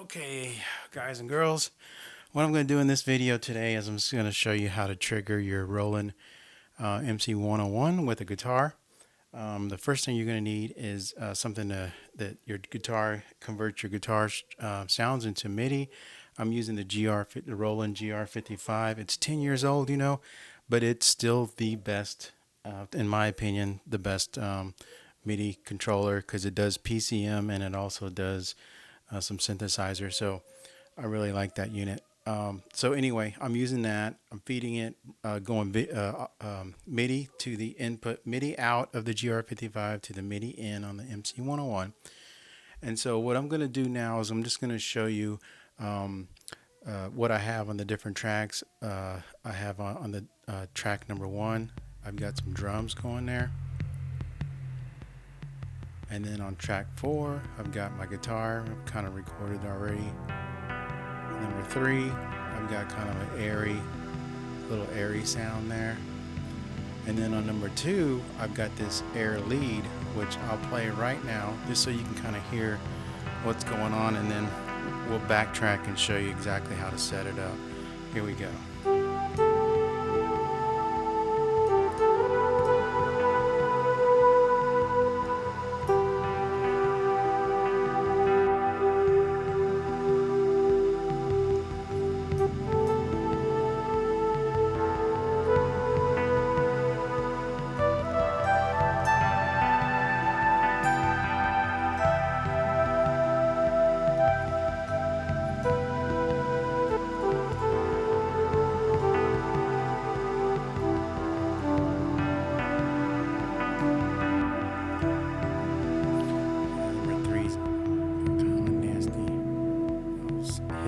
Okay, guys and girls, what I'm going to do in this video today is I'm just going to show you how to trigger your Roland MC101 with a guitar. The first thing you're going to need is something that your guitar converts your guitar sounds into MIDI. I'm using the Roland GR55. It's 10 years old, but it's still the best, in my opinion, the best MIDI controller because it does PCM and it also does some synthesizer. So I really like that unit. So anyway, I'm using that. I'm feeding it, going MIDI to the input, MIDI out of the GR55 to the MIDI in on the MC101. And so what I'm going to do now is I'm just going to show you what I have on the different tracks. I have on the track number 1, I've got some drums going there. And then on track 4, I've got my guitar. I've kind of recorded already. Number 3, I've got kind of an little airy sound there. And then on number 2, I've got this air lead, which I'll play right now, just so you can kind of hear what's going on, and then we'll backtrack and show you exactly how to set it up. Here we go.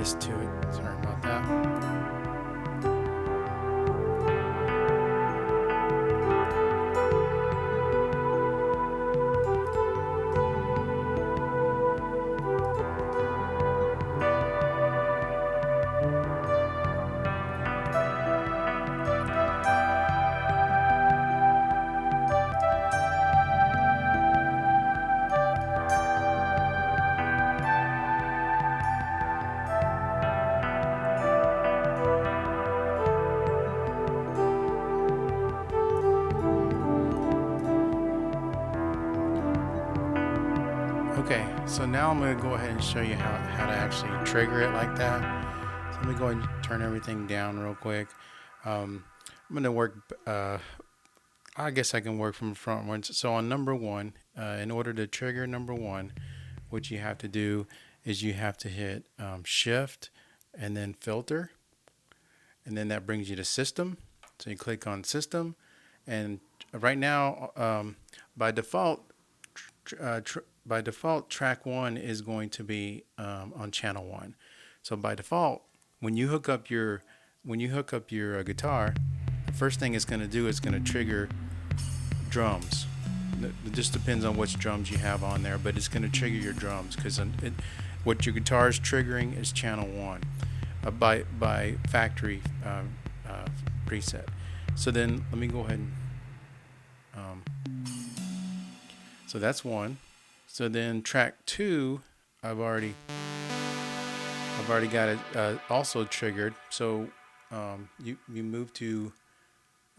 To it. Sorry about that. Okay, so now I'm going to go ahead and show you how to actually trigger it like that. So let me go ahead and turn everything down real quick. I'm going to work, I guess I can work from frontwards. So on number 1, in order to trigger number 1, what you have to do is you have to hit Shift and then Filter. And then that brings you to System. So you click on System. And right now, by default, track 1 is going to be on channel 1. So by default, when you hook up your guitar, the first thing it's going to do is going to trigger drums. It just depends on which drums you have on there, but it's going to trigger your drums because what your guitar is triggering is channel 1 by factory preset. So then let me go ahead and so that's 1. So then track 2, I've already got it also triggered. So you move to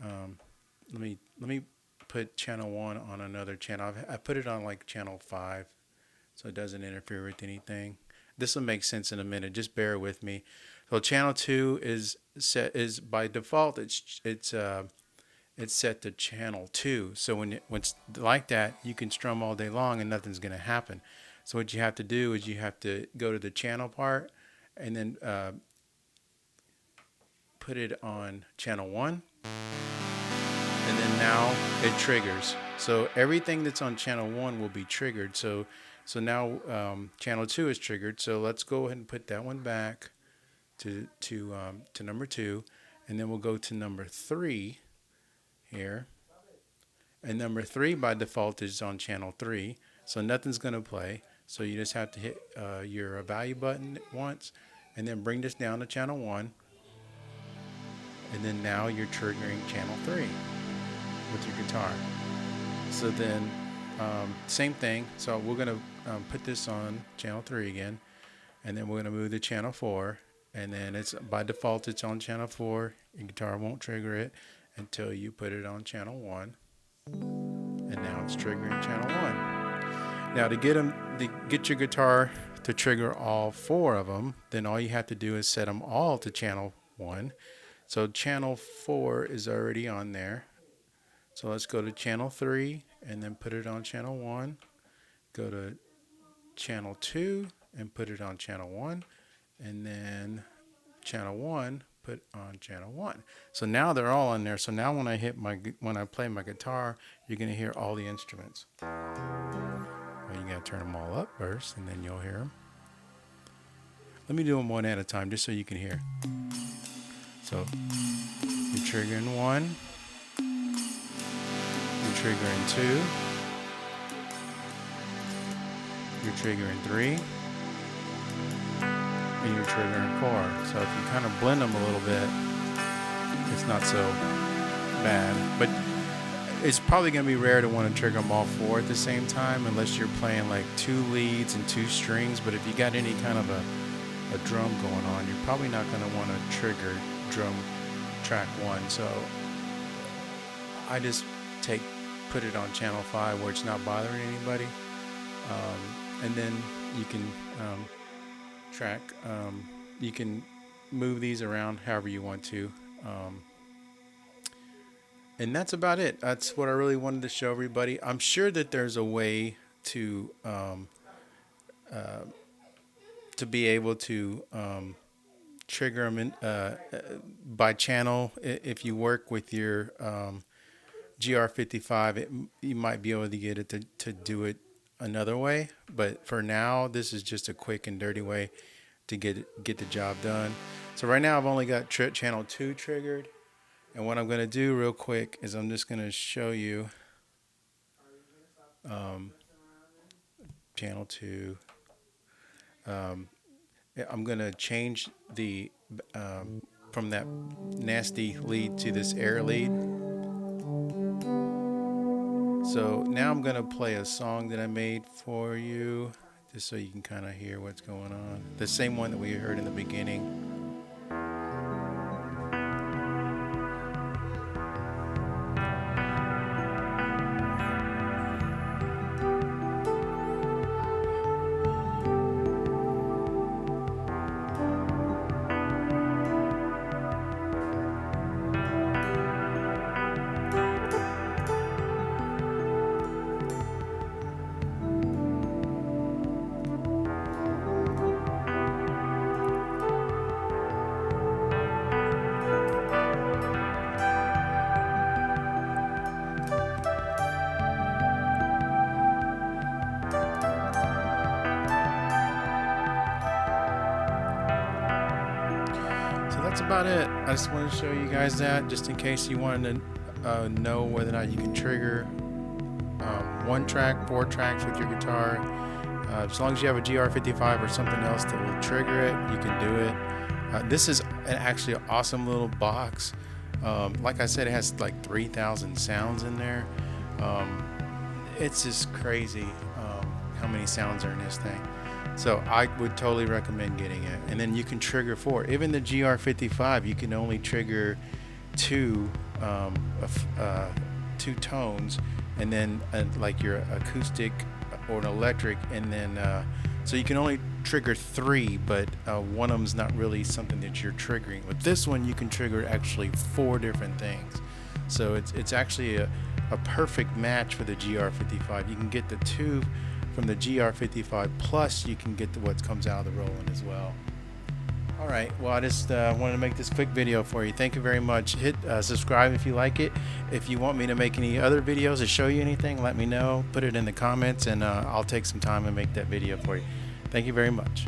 let me put channel 1 on another channel. I put it on like channel 5, so it doesn't interfere with anything. This will make sense in a minute. Just bear with me. So channel 2 is by default it's set to channel 2. So when it's like that, you can strum all day long and nothing's going to happen. So what you have to do is you have to go to the channel part and then put it on channel 1. And then now it triggers. So everything that's on channel 1 will be triggered. So now channel 2 is triggered. So let's go ahead and put that one back to number 2. And then we'll go to number 3. Here, and number 3 by default is on channel 3, so nothing's going to play. So you just have to hit your value button once and then bring this down to channel 1, and then now you're triggering channel 3 with your guitar. So then same thing, so we're going to put this on channel 3 again, and then we're going to move to channel 4, and then it's by default it's on channel 4. Your guitar won't trigger it until you put it on channel 1, and now it's triggering channel 1. Now to get your guitar to trigger all 4 of them, then all you have to do is set them all to channel 1. So channel 4 is already on there. So let's go to channel 3 and then put it on channel 1. Go to channel 2 and put it on channel 1, and then channel 1 put on channel 1. So now they're all on there. So now when I play my guitar, you're going to hear all the instruments. Well, you got to turn them all up first, and then you'll hear them. Let me do them one at a time just so you can hear. So you're triggering 1, you're triggering 2, you're triggering 3, and you're triggering 4. So if you kind of blend them a little bit, it's not so bad. But it's probably going to be rare to want to trigger them all 4 at the same time, unless you're playing like 2 leads and 2 strings. But if you got any kind of a drum going on, you're probably not going to want to trigger drum track 1. So I just put it on channel 5 where it's not bothering anybody, and then you can you can move these around however you want to, and that's about it. That's what I really wanted to show everybody. I'm sure that there's a way to be able to trigger them in, by channel. If you work with your GR55, you might be able to get it to do it another way. But for now, this is just a quick and dirty way to get the job done. So right now I've only got channel 2 triggered, and what I'm going to do real quick is I'm just going to show you channel 2. I'm going to change the from that nasty lead to this air lead. So now I'm going to play a song that I made for you, just so you can kind of hear what's going on. The same one that we heard in the beginning. That's about it. I just wanted to show you guys that, just in case you wanted to know whether or not you can trigger 1 track, 4 tracks with your guitar. As long as you have a GR55 or something else that will trigger it, you can do it. This is actually an awesome little box. Like I said, it has like 3,000 sounds in there. It's just crazy how many sounds are in this thing. So I would totally recommend getting it. And then you can trigger 4. Even the GR55, you can only trigger 2 tones, and then like your acoustic or an electric, and then so you can only trigger 3, but one of them's not really something that you're triggering. With this one, you can trigger actually 4 different things. So it's actually a perfect match for the GR55. You can get the 2 from the GR55, plus you can get what comes out of the Roland as well. Alright, well, I just wanted to make this quick video for you. Thank you very much. Hit subscribe if you like it. If you want me to make any other videos or show you anything, let me know. Put it in the comments, and I'll take some time and make that video for you. Thank you very much.